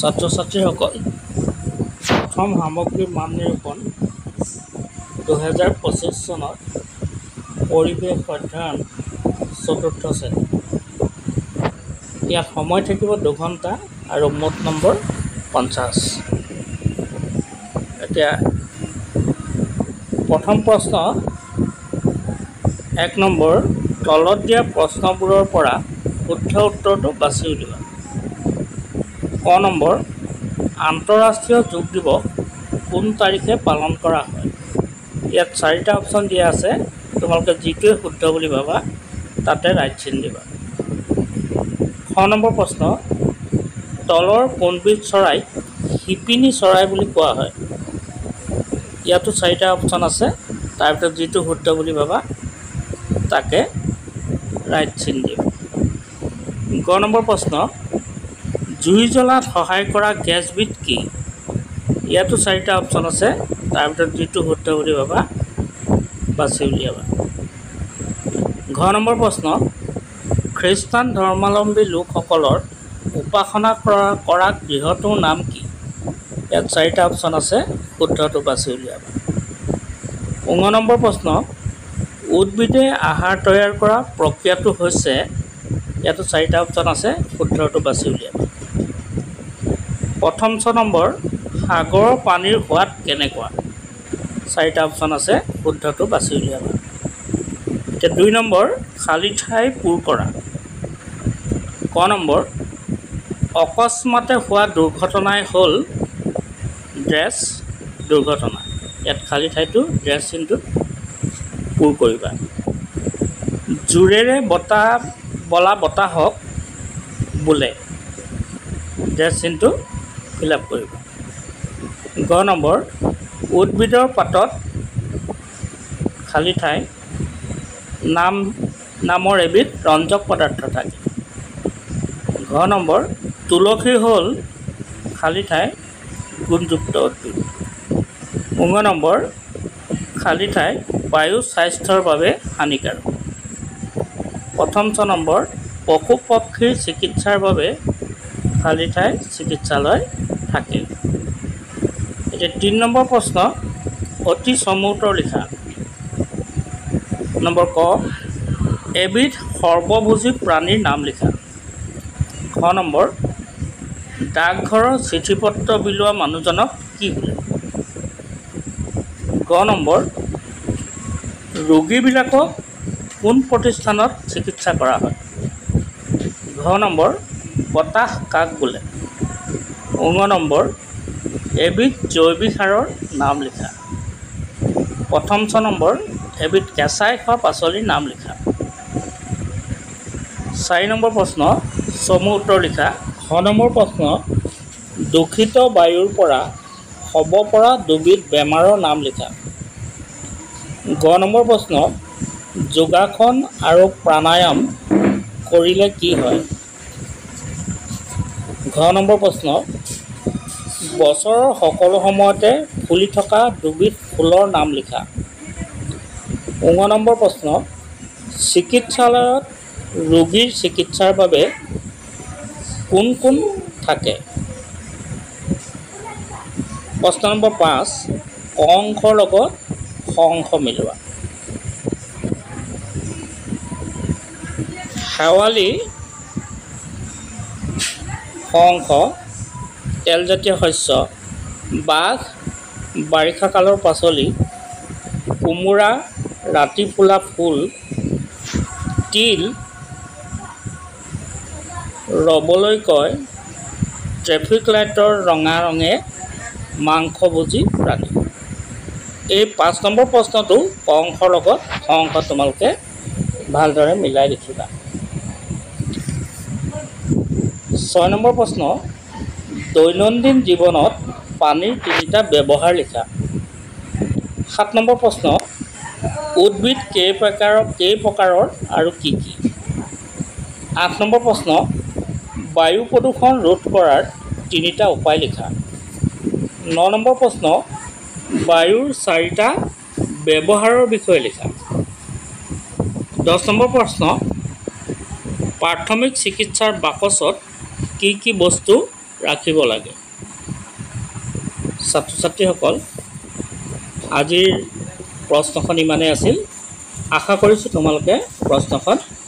ছাত্ৰ-ছাত্ৰীসকল প্ৰথম সামগ্ৰীৰ মান নিৰূপণ 2025 চনত পৰিৱেশ অধ্যয়ন চতুৰ্থ শ্ৰেণী। ইয়াত সময় থাকিব 2 ঘণ্টা আৰু মুঠ নম্বৰ 50। এতিয়া প্ৰথম প্ৰশ্ন 1 নম্বৰ তলত দিয়া প্ৰশ্নবোৰৰ পৰা শুদ্ধ উত্তৰটো বাছি উলিওৱা। ক নম্বৰ আন্তঃৰাষ্ট্ৰীয় যোগ দিৱস কোন তাৰিখে পালন কৰা হয়? ইয়াত 4টা অপশ্যন দিয়া আছে, তোমালোকে যিটোৱে শুদ্ধ বুলি ভাবা তাতে ৰাইট চিন দিবা। খ নম্বৰ প্ৰশ্ন তলৰ কোনবিধ চৰাইক শিপিনী চৰাই বুলি কোৱা হয়? ইয়াতো 4টা অপশ্যন আছে, তাৰ ভিতৰত যিটো শুদ্ধ বুলি ভাবা তাকে ৰাইট চিন দিবা। গ নম্বৰ প্ৰশ্ন জুই জ্বলাত সহায় কৰা গেছবিধ কি? ইয়াতো 4টা অপশ্যন আছে, তাৰ ভিতৰত যিটো শুদ্ধ বুলি ভাবা বাছি উলিয়াবা। ঘ নম্বৰ প্ৰশ্ন খ্ৰীষ্টান ধৰ্মাৱলম্বী লোকসকলৰ উপাসনা কৰা গৃহটোৰ নাম কি? ইয়াত 4টা অপশ্যন আছে, শুদ্ধটো বাছি উলিয়াবা। 15 নম্বৰ প্ৰশ্ন উদ্ভিদে আহাৰ তৈয়াৰ কৰা প্ৰক্ৰিয়াটো হৈছে, ইয়াতো 4টা অপশ্যন আছে, শুদ্ধটো বাছি উলিয়াবা। প্ৰথম 6 নম্বৰ সাগৰৰ পানীৰ সোৱাদ কেনেকুৱা? 4টা অপশ্যন আছে, শুদ্ধটো বাছি উলিয়াবা। এতিয়া 2 নম্বৰ খালী ঠাই পূৰ কৰা। ক নম্বৰ অকস্মাতে হোৱা দুৰ্ঘটনাই হ'ল ড্ৰেছ দুৰ্ঘটনা। ইয়াত খালী ঠাইটো ড্ৰেছ চিনটোত পূৰ কৰিবা। জোৰেৰে বলা বতাহক বোলে, ড্ৰেছ চিনটো ফিল আপ কৰিবা। গ নম্বৰ উদ্ভিদৰ পাতত খালী ঠাই নামৰ এবিধ ৰঞ্জক পদাৰ্থ থাকে। ঘ নম্বৰ তুলসী হ'ল খালী ঠাই গুণযুক্ত উদ্ভিদ। 15 নম্বৰ খালী ঠাই বায়ু স্বাস্থ্যৰ বাবে হানিকাৰক। প্ৰথম 6 নম্বৰ পশু পক্ষীৰ চিকিৎসাৰ বাবে খালী ঠাই চিকিৎসালয় থাকে। এতিয়া 3 নম্বৰ প্ৰশ্ন অতি চমু উত্তৰ লিখা। নম্বৰ ক এবিধ সৰ্বভোজী প্ৰাণীৰ নাম লিখা। খ নম্বৰ ডাকঘৰৰ চিঠি পত্ৰ বিলোৱা মানুহজনক কি বোলে? গ নম্বৰ ৰোগীবিলাকক কোন প্ৰতিষ্ঠানত চিকিৎসা কৰা হয়? ঘ নম্বৰ বতাহ কাক বোলে? 15 নম্বৰ এবিধ জৈৱিক সাৰৰ নাম লিখা। প্ৰথম 6 নম্বৰ এবিধ কেঁচাই খোৱা পাচলিৰ নাম লিখা। 4 নম্বৰ প্ৰশ্ন চমু উত্তৰ লিখা। খ নম্বৰ প্ৰশ্ন দূষিত বায়ুৰ পৰা হ'ব পৰা দুবিধ বেমাৰৰ নাম লিখা। গ নম্বৰ প্ৰশ্ন যোগাসন আৰু প্ৰাণায়াম কৰিলে কি হয়? ঘ নম্বৰ প্ৰশ্ন বছৰৰ সকলো সময়তে ফুলি থকা দুবিধ ফুলৰ নাম লিখা। 15 নম্বৰ প্ৰশ্ন চিকিৎসালয়ত ৰোগীৰ চিকিৎসাৰ বাবে কোন কোন থাকে? প্ৰশ্ন নম্বৰ 5 ক অংশৰ লগত খ অংশ মিলোৱা। শেৱালি খ অংশ তেলজাতীয় শস্য, বাঘ বাৰিষা কালৰ পাচলি, কোমোৰা ৰাতি ফুলা ফুল, তিল ৰ'বলৈ কয়, ট্ৰেফিক লাইটৰ ৰঙা ৰঙে মাংসভোজী প্ৰাণী। এই 5 নম্বৰ প্ৰশ্নটো ক অংশৰ লগত খ অংশ তোমালোকে ভালদৰে মিলাই লিখিবা। 6 নম্বৰ প্ৰশ্ন দৈনন্দিন জীৱনত পানীৰ 3টা ব্যৱহাৰ লিখা। 7 নম্বৰ প্ৰশ্ন উদ্ভিদ কেই প্ৰকাৰৰ আৰু কি কি? 8 নম্বৰ প্ৰশ্ন বায়ু প্ৰদূষণ ৰোধ কৰাৰ 3টা উপায় লিখা। 9 নম্বৰ প্ৰশ্ন বায়ুৰ 4টা ব্যৱহাৰৰ বিষয়ে লিখা। 10 নম্বৰ প্ৰশ্ন প্ৰাথমিক চিকিৎসাৰ বাকচত কি কি বস্তু ৰাখিব লাগে। ছাত্ৰ ছাত্ৰীসকল, আজিৰ প্ৰশ্নখন ইমানেই আছিল। আশা কৰিছোঁ তোমালোকে প্ৰশ্নখন